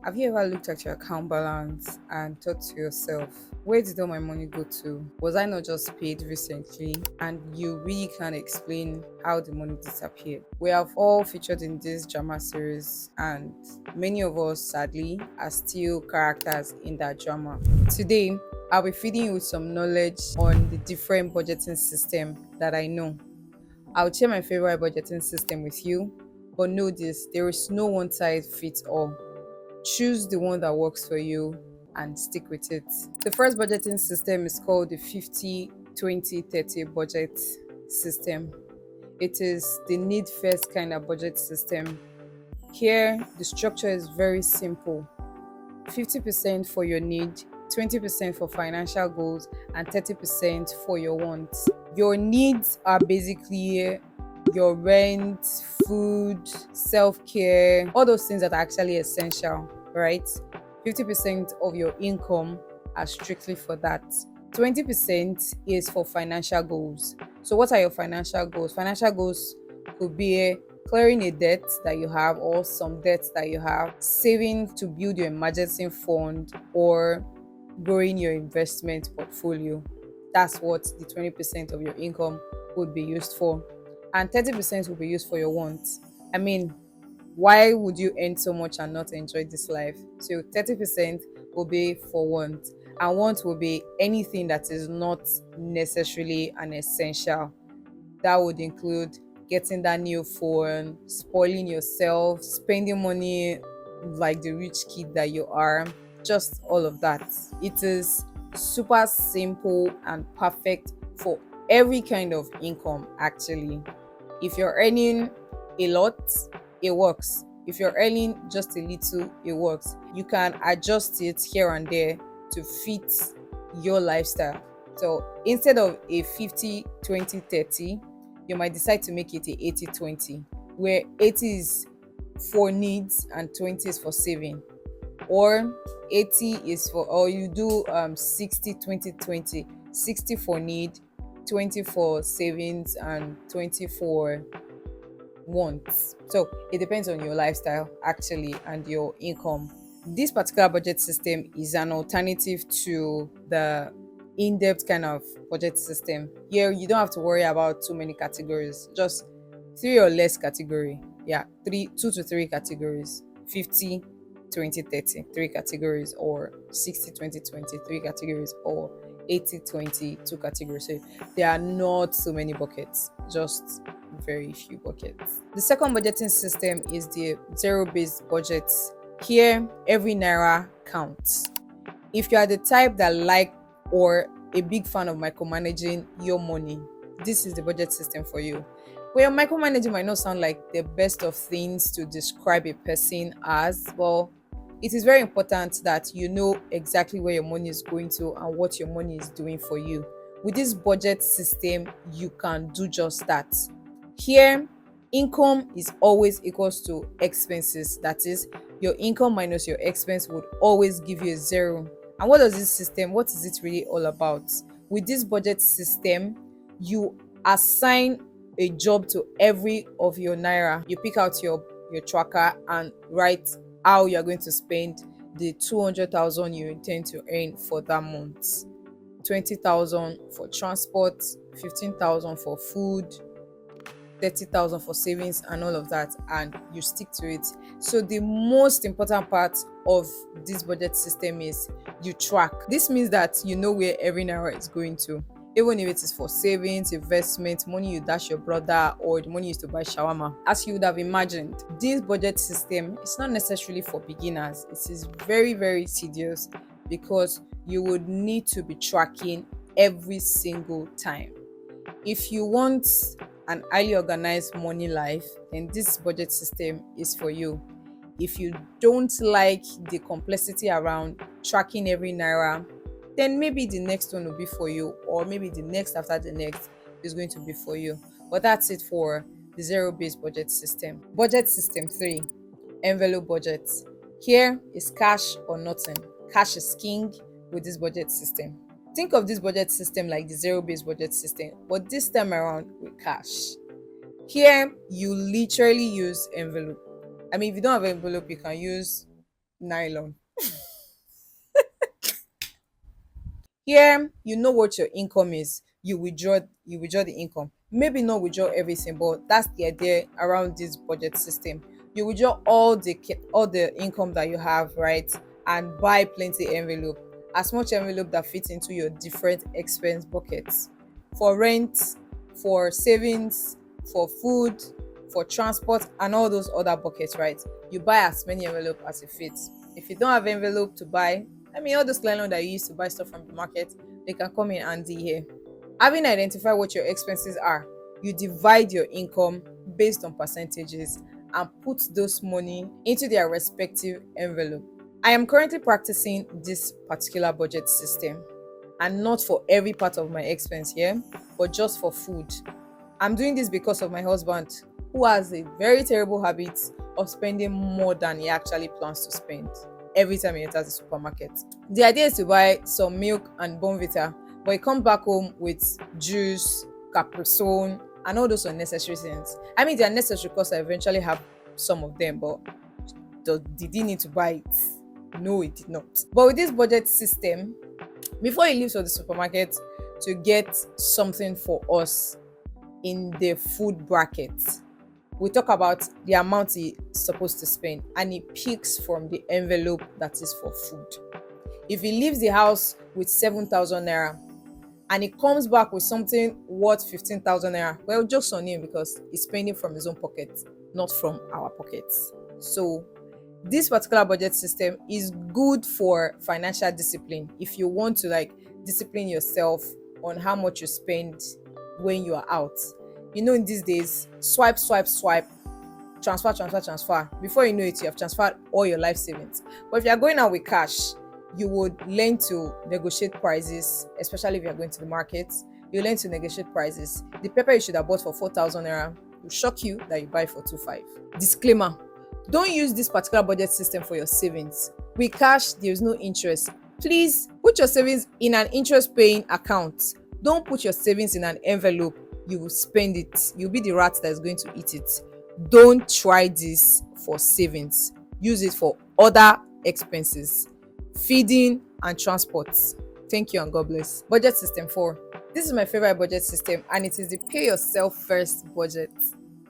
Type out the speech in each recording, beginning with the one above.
Have you ever looked at your account balance and thought to yourself, where did all my money go to? Was I not just paid recently? And you really can't explain how the money disappeared. We have all featured in this drama series, and many of us, sadly, are still characters in that drama. Today, I'll be feeding you with some knowledge on the different budgeting system that I know. I'll share my favorite budgeting system with you, but know this, there is no one size fits all. Choose the one that works for you and stick with it. The first budgeting system is called the 50/20/30 budget system. It is the need first kind of budget system. Here, the structure is very simple: 50% for your need, 20% for financial goals, and 30% for your wants. Your needs are basically your rent, food, self-care, all those things that are actually essential, right? 50% of your income are strictly for that. 20% is for financial goals. So what are your financial goals? Financial goals could be clearing a debt that you have or some debts that you have, saving to build your emergency fund, or growing your investment portfolio. That's what the 20% of your income would be used for. And 30% will be used for your wants. I mean, why would you earn so much and not enjoy this life? So 30% will be for wants. And want will be anything that is not necessarily an essential. That would include getting that new phone, spoiling yourself, spending money like the rich kid that you are, just all of that. It is super simple and perfect for every kind of income, actually. If you're earning a lot, it works. If you're earning just a little, it works. You can adjust it here and there to fit your lifestyle. So instead of a 50/20/30, you might decide to make it a 80/20, where 80 is for needs and 20 is for saving. Or 80 is for, or you do 60/20/20, 60 for need, 20 for savings, and 20 for wants. So it depends on your lifestyle actually and your income. This particular budget system is an alternative to the in-depth kind of budget system. Here you don't have to worry about too many categories, just three or less category. Yeah, two to three categories: 50/20/30, three categories, or 60/20/20, three categories, or 80/20, two categories. So there are not so many buckets, just very few buckets. The second budgeting system is the zero-based budget. Here, every naira counts. If you are the type that like or a big fan of micromanaging your money, this is the budget system for you. Well, micromanaging might not sound like the best of things to describe a person as, well, it is very important that you know exactly where your money is going to and what your money is doing for you. With this budget system, you can do just that. Here, income is always equals to expenses. That is, your income minus your expense would always give you a zero. And what does this system, what is it really all about? With this budget system, you assign a job to every of your naira. You pick out your tracker and write how you're going to spend the 200,000 you intend to earn for that month. 20,000 for transport, 15,000 for food, 30,000 for savings, and all of that, and you stick to it. So the most important part of this budget system is you track. This means that you know where every naira is going to, even if it is for savings, investment, money you dash your brother, or the money you used to buy shawarma. As you would have imagined, this budget system is not necessarily for beginners. It is very, very tedious because you would need to be tracking every single time. If you want an highly organized money life, then this budget system is for you. If you don't like the complexity around tracking every naira, then maybe the next one will be for you, or maybe the next after the next is going to be for you. But that's it for the zero-based budget system. Budget system 3, envelope budget. Here is cash or nothing. Cash is king with this budget system. Think of this budget system like the zero-based budget system, but this time around with cash. Here, you literally use envelope. I mean, if you don't have envelope, you can use nylon. Here, you know what your income is. You withdraw the income. Maybe not withdraw everything, but that's the idea around this budget system. You withdraw all the income that you have, right? And buy plenty envelope. As much envelope that fits into your different expense buckets. For rent, for savings, for food, for transport, and all those other buckets, right? You buy as many envelope as it fits. If you don't have envelope to buy, all those nylon that you use to buy stuff from the market, they can come in handy here. Having identified what your expenses are, you divide your income based on percentages and put those money into their respective envelope. I am currently practicing this particular budget system, and not for every part of my expense here, but just for food. I'm doing this because of my husband, who has a very terrible habit of spending more than he actually plans to spend every time he enters the supermarket. The idea is to buy some milk and Bonvita, but he comes back home with juice, Capri and all those unnecessary things. They are necessary because I eventually have some of them, but did he need to buy it? No, it did not. But with this budget system, before he leaves for the supermarket to get something for us in the food bracket, we talk about the amount he's supposed to spend, and he picks from the envelope that is for food. If he leaves the house with 7,000 naira and he comes back with something worth 15,000 naira, well, jokes on him because he's spending from his own pocket, not from our pockets. So this particular budget system is good for financial discipline. If you want to discipline yourself on how much you spend when you are out. In these days, swipe, transfer. Before you know it, you have transferred all your life savings. But if you are going out with cash, you would learn to negotiate prices, especially if you are going to the market. You learn to negotiate prices. The pepper you should have bought for 4,000 naira will shock you that you buy for 2,500. Disclaimer: don't use this particular budget system for your savings. With cash, there is no interest. Please put your savings in an interest-paying account. Don't put your savings in an envelope. You will spend it. You'll be the rat that is going to eat it. Don't try this for savings. Use it for other expenses, feeding and transport. Thank you and God bless. Budget system 4. This is my favorite budget system, and it is the pay yourself first budget.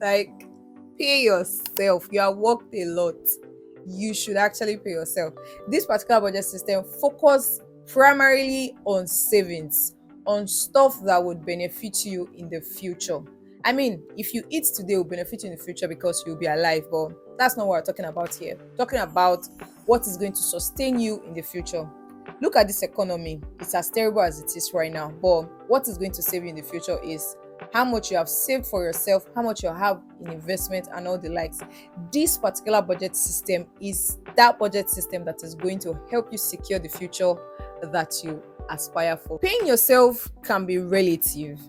Pay yourself. You have worked a lot. You should actually pay yourself. This particular budget system focuses primarily on savings, on stuff that would benefit you in the future. If you eat today, it will benefit you in the future because you'll be alive, but that's not what we're talking about here. We're talking about what is going to sustain you in the future. Look at this economy. It's as terrible as it is right now, but what is going to save you in the future is how much you have saved for yourself, how much you have in investment and all the likes. This particular budget system is that budget system that is going to help you secure the future that you aspire for. Paying yourself can be relative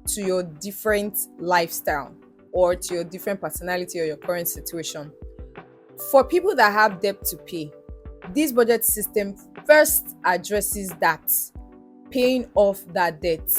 to your different lifestyle or to your different personality or your current situation. For people that have debt to pay, this budget system first addresses that, paying off that debt.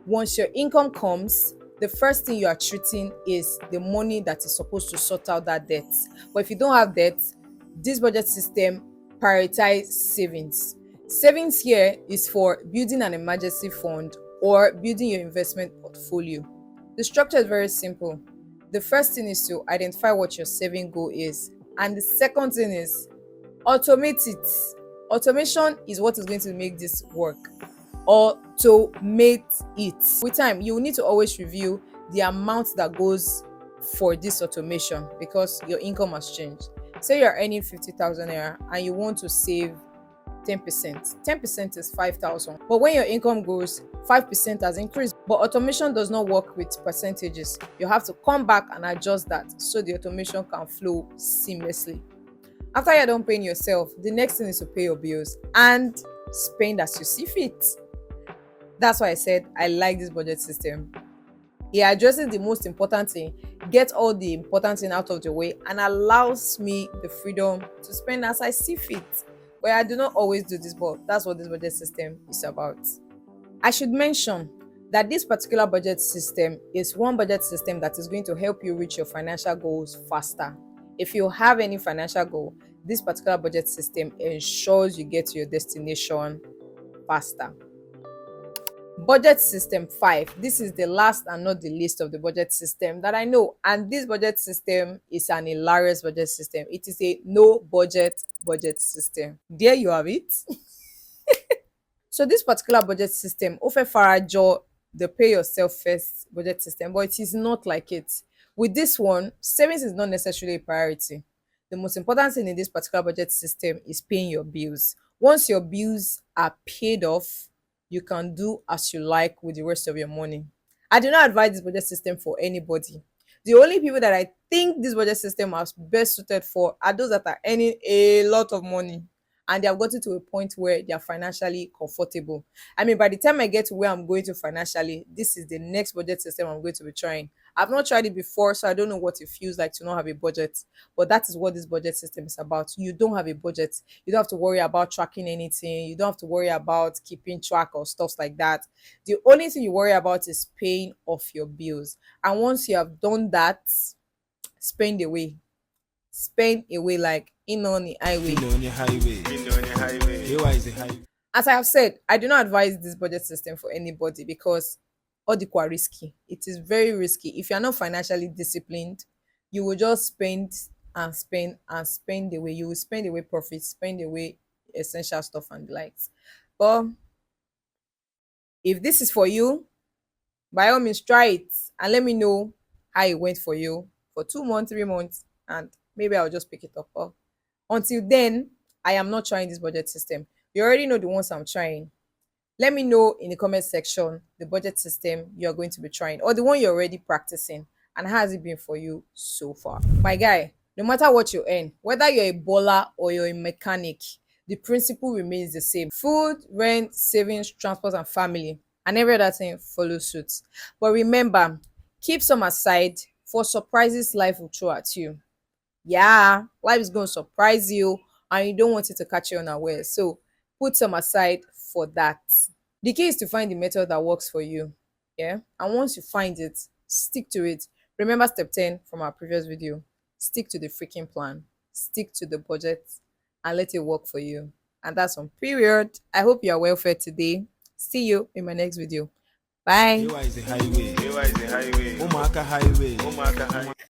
Once your income comes, the first thing you are treating is the money that is supposed to sort out that debt. But if you don't have debt, this budget system prioritizes savings. Savings here is for building an emergency fund or building your investment portfolio. The structure is very simple. The first thing is to identify what your saving goal is, and the second thing is automate it. Automation is what is going to make this work. Automate it. With time, you will need to always review the amount that goes for this automation because your income has changed. Say you're earning 50,000 naira and you want to save 10%. 10% is 5,000. But when your income grows, 5% has increased. But automation does not work with percentages. You have to come back and adjust that so the automation can flow seamlessly. After you're done paying yourself, the next thing is to pay your bills and spend as you see fit. That's why I said I like this budget system. It addresses the most important thing, gets all the important thing out of the way, and allows me the freedom to spend as I see fit. But I do not always do this, but that's what this budget system is about. I should mention that this particular budget system is one budget system that is going to help you reach your financial goals faster. If you have any financial goal, This particular budget system ensures you get to your destination faster. Budget system 5. This is the last and not the least of the budget system that I know. And this budget system is an hilarious budget system. It is a no budget system. There you have it. So this particular budget system, Ofe Farajo, the pay yourself first budget system, but it is not like it. With this one, savings is not necessarily a priority. The most important thing in this particular budget system is paying your bills. Once your bills are paid off, you can do as you like with the rest of your money. I do not advise this budget system for anybody. The only people that I think this budget system is best suited for are those that are earning a lot of money and they have gotten to a point where they are financially comfortable. I mean, by the time I get to where I'm going to financially, this is the next budget system I'm going to be trying. I've not tried it before, so I don't know what it feels like to not have a budget. But that is what this budget system is about. You don't have a budget. You don't have to worry about tracking anything. You don't have to worry about keeping track of stuff like that. The only thing you worry about is paying off your bills. And once you have done that, spend away. Spend away like in on the highway. On the highway. On the highway. Here is the highway. As I have said, I do not advise this budget system for anybody because all the are risky. It is very risky. If you're not financially disciplined, you will just spend and spend and spend away. You will spend away profits, spend away essential stuff and the likes. But if this is for you, by all means try it and let me know how it went for you for 2 months, 3 months, and maybe I'll just pick it up. Or until then, I am not trying this budget system. You already know the ones I'm trying. Let me know in the comment section the budget system you're going to be trying or the one you're already practicing and how has it been for you so far. My guy, no matter what you earn, whether you're a baller or you're a mechanic, the principle remains the same. Food, rent, savings, transport, and family, and every other thing follows suit. But remember, keep some aside for surprises life will throw at you. Yeah, life is going to surprise you and you don't want it to catch you unaware. So put some aside for that. The key is to find the method that works for you. Yeah. And once you find it, stick to it. Remember step 10 from our previous video. Stick to the freaking plan. Stick to the budget and let it work for you. And that's on period. I hope you are well fed today. See you in my next video. Bye. Here is the highway. Here is the highway. Omaka highway. Omaka highway.